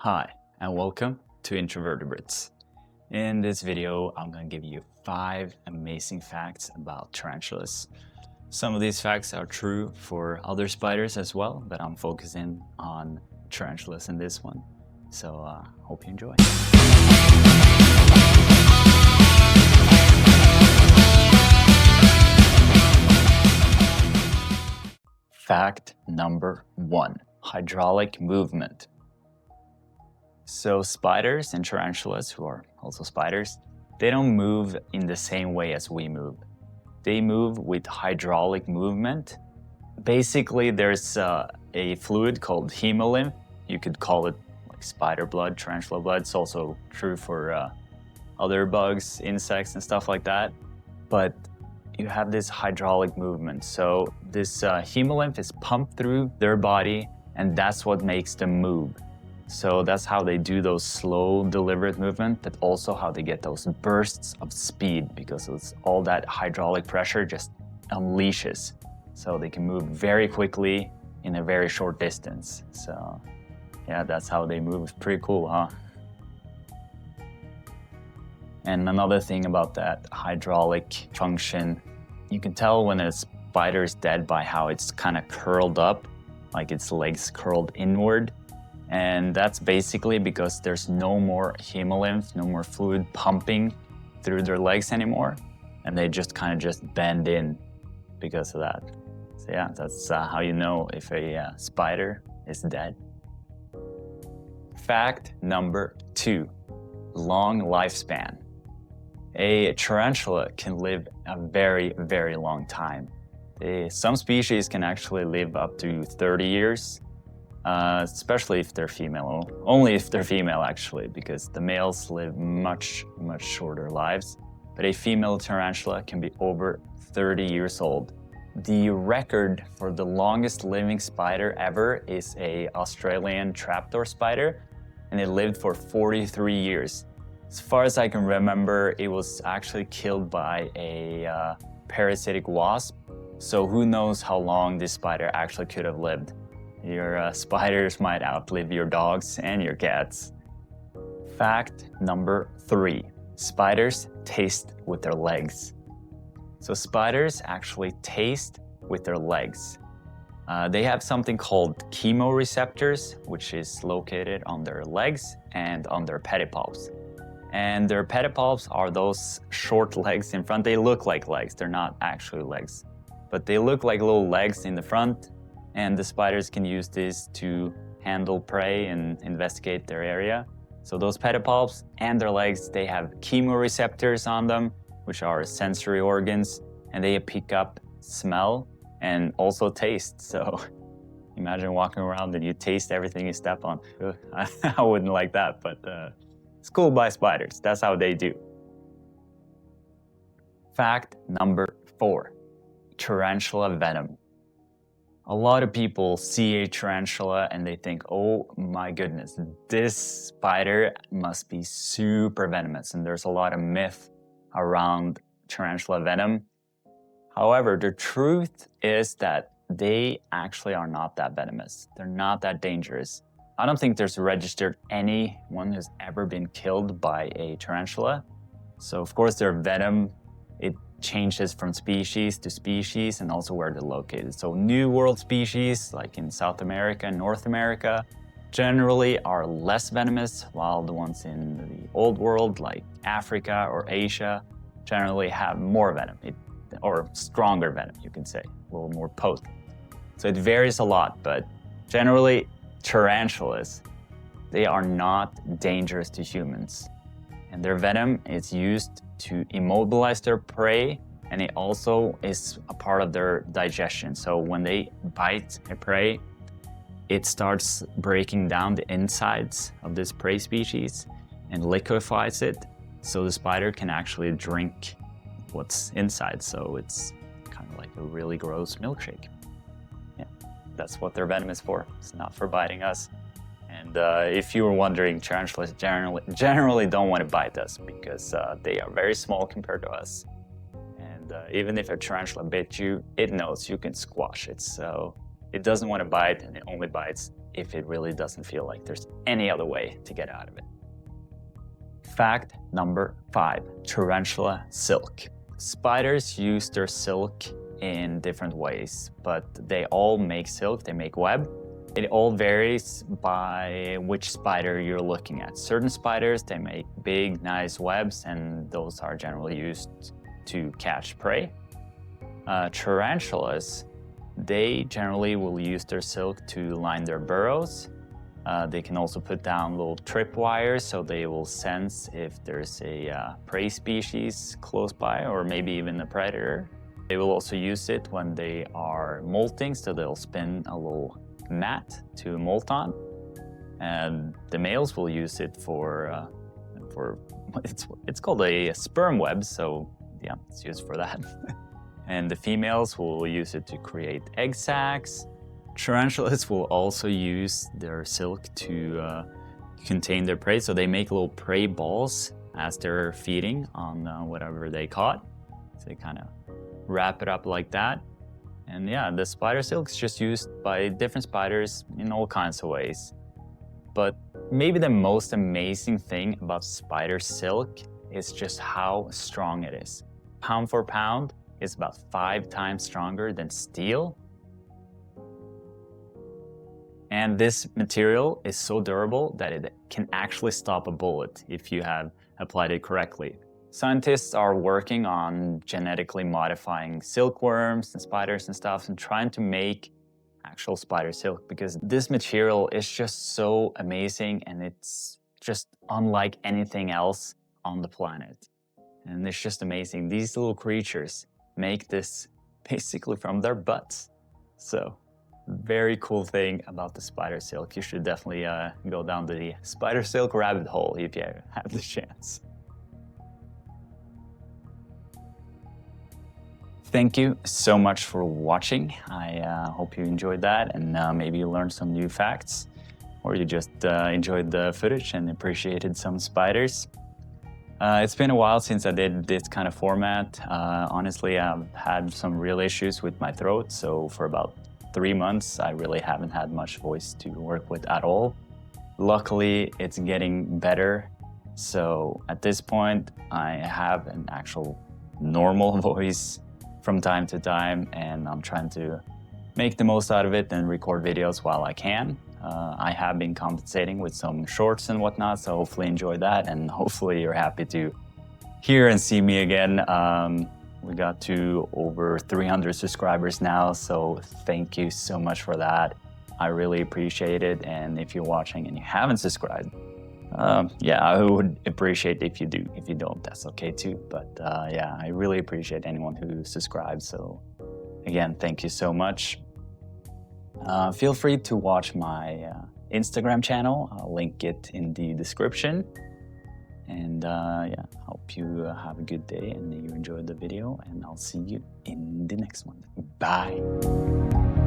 Hi, and welcome to Introvertebrates. In this video, I'm going to give you 5 amazing facts about tarantulas. Some of these facts are true for other spiders as well, but I'm focusing on tarantulas in this one. So, hope you enjoy. Fact number 1, hydraulic movement. So spiders and tarantulas, who are also spiders, they don't move in the same way as we move. They move with hydraulic movement. Basically, there's a fluid called hemolymph. You could call it like spider blood, tarantula blood. It's also true for other bugs, insects, and stuff like that. But you have this hydraulic movement. So this hemolymph is pumped through their body, and that's what makes them move. So that's how they do those slow, deliberate movement, but also how they get those bursts of speed, because it's all that hydraulic pressure just unleashes. So they can move very quickly in a very short distance. So yeah, that's how they move. It's pretty cool, huh? And another thing about that hydraulic function, you can tell when a spider is dead by how it's kind of curled up, like its legs curled inward. And that's basically because there's no more hemolymph, no more fluid pumping through their legs anymore. And they just kind of just bend in because of that. So yeah, that's how you know if a spider is dead. Fact number 2, long lifespan. A tarantula can live a very, very long time. Some species can actually live up to 30 years. Especially if they're female. Only if they're female, actually, because the males live much, much shorter lives. But a female tarantula can be over 30 years old. The record for the longest living spider ever is a Australian trapdoor spider, and it lived for 43 years. As far as I can remember, it was actually killed by a parasitic wasp. So who knows how long this spider actually could have lived. Your spiders might outlive your dogs and your cats. Fact number 3, spiders taste with their legs. So spiders actually taste with their legs. They have something called chemoreceptors, which is located on their legs and on their pedipalps. And their pedipalps are those short legs in front. They look like legs, they're not actually legs, but they look like little legs in the front. And the spiders can use this to handle prey and investigate their area. So those pedipalps and their legs, they have chemoreceptors on them, which are sensory organs, and they pick up smell and also taste. So imagine walking around and you taste everything you step on. I wouldn't like that, but it's cool by spiders. That's how they do. Fact number 4, tarantula venom. A lot of people see a tarantula and they think, oh my goodness, this spider must be super venomous. And there's a lot of myth around tarantula venom. However, the truth is that they actually are not that venomous. They're not that dangerous. I don't think there's registered anyone who's ever been killed by a tarantula. So of course their venom, it changes from species to species and also where they're located. So New World species, like in South America and North America, generally are less venomous, while the ones in the Old World, like Africa or Asia, generally have more venom, or stronger venom, you can say, a little more potent. So it varies a lot, but generally tarantulas, they are not dangerous to humans. And their venom is used to immobilize their prey, and it also is a part of their digestion. So when they bite a prey, it starts breaking down the insides of this prey species and liquefies it, so the spider can actually drink what's inside. So it's kind of like a really gross milkshake. Yeah, that's what their venom is for. It's not for biting us. And if you were wondering, tarantulas generally don't want to bite us because they are very small compared to us. And even if a tarantula bit you, it knows you can squash it. So it doesn't want to bite, and it only bites if it really doesn't feel like there's any other way to get out of it. Fact number 5, tarantula silk. Spiders use their silk in different ways, but they all make silk, they make web. It all varies by which spider you're looking at. Certain spiders, they make big, nice webs, and those are generally used to catch prey. Tarantulas, they generally will use their silk to line their burrows. They can also put down little trip wires so they will sense if there's a prey species close by or maybe even a predator. They will also use it when they are molting, so they'll spin a little mat to molt on. And the males will use it for it's called a sperm web, so yeah, it's used for that. And the females will use it to create egg sacs. Tarantulas will also use their silk to contain their prey, so they make little prey balls as they're feeding on whatever they caught. So they kind of wrap it up like that. And yeah, the spider silk is just used by different spiders in all kinds of ways. But maybe the most amazing thing about spider silk is just how strong it is. Pound for pound, it's about 5 times stronger than steel. And this material is so durable that it can actually stop a bullet if you have applied it correctly. Scientists are working on genetically modifying silkworms and spiders and stuff and trying to make actual spider silk, because this material is just so amazing and it's just unlike anything else on the planet. And it's just amazing. These little creatures make this basically from their butts. So, very cool thing about the spider silk. You should definitely go down the spider silk rabbit hole if you have the chance. Thank you so much for watching. I hope you enjoyed that, and maybe you learned some new facts, or you just enjoyed the footage and appreciated some spiders. It's been a while since I did this kind of format. Honestly, I've had some real issues with my throat, so for about 3 months, I really haven't had much voice to work with at all. Luckily, it's getting better. So at this point, I have an actual normal voice from time to time, and I'm trying to make the most out of it and record videos while I can. I have been compensating with some shorts and whatnot, so hopefully enjoy that, and hopefully you're happy to hear and see me again. We got to over 300 subscribers now, so thank you so much for that. I really appreciate it, and if you're watching and you haven't subscribed, yeah, I would appreciate if you do. If you don't, that's okay too. But yeah, I really appreciate anyone who subscribes. So again, thank you so much. Feel free to watch my Instagram channel. I'll link it in the description. And yeah, hope you have a good day and you enjoyed the video, and I'll see you in the next one. Bye.